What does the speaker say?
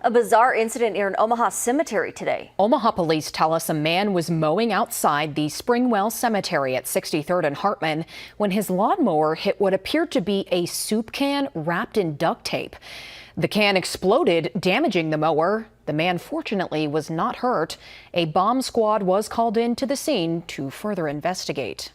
A bizarre incident near an Omaha cemetery today. Omaha police tell us a man was mowing outside the Springwell Cemetery at 63rd and Hartman when his lawnmower hit what appeared to be a soup can wrapped in duct tape. The can exploded, damaging the mower. The man fortunately was not hurt. A bomb squad was called into the scene to further investigate.